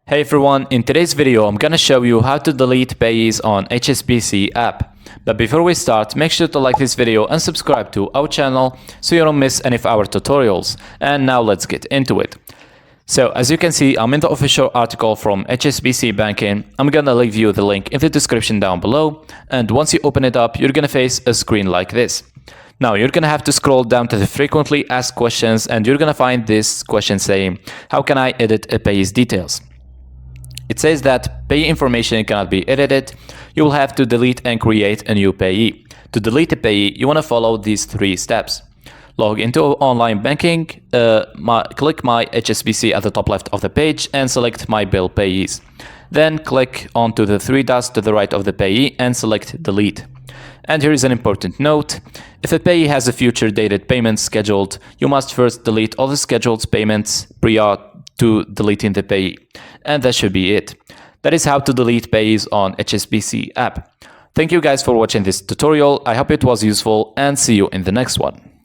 Hey everyone, in today's video I'm gonna show you how to delete Payees on HSBC app. But before we start, make sure to like this video and subscribe to our channel so you don't miss any of our tutorials. And now let's get into it. So as you can see, I'm in the official article from HSBC Banking. I'm gonna leave you the link in the description down below, and once you open it up, you're gonna face a screen like this. Now you're gonna have to scroll down to the frequently asked questions, and you're gonna find this question saying, how can I edit a payee's details? It says that payee information cannot be edited. You will have to delete and create a new payee. To delete a payee, you want to follow these 3 steps. Log into online banking, click My HSBC at the top left of the page and select My Bill Payees. Then click onto the 3 dots to the right of the payee and select Delete. And here is an important note. If a payee has a future dated payment scheduled, you must first delete all the scheduled payments prior to deleting the payee. And that should be it. That is how to delete payees on HSBC app. Thank you guys for watching this tutorial. I hope it was useful and see you in the next one.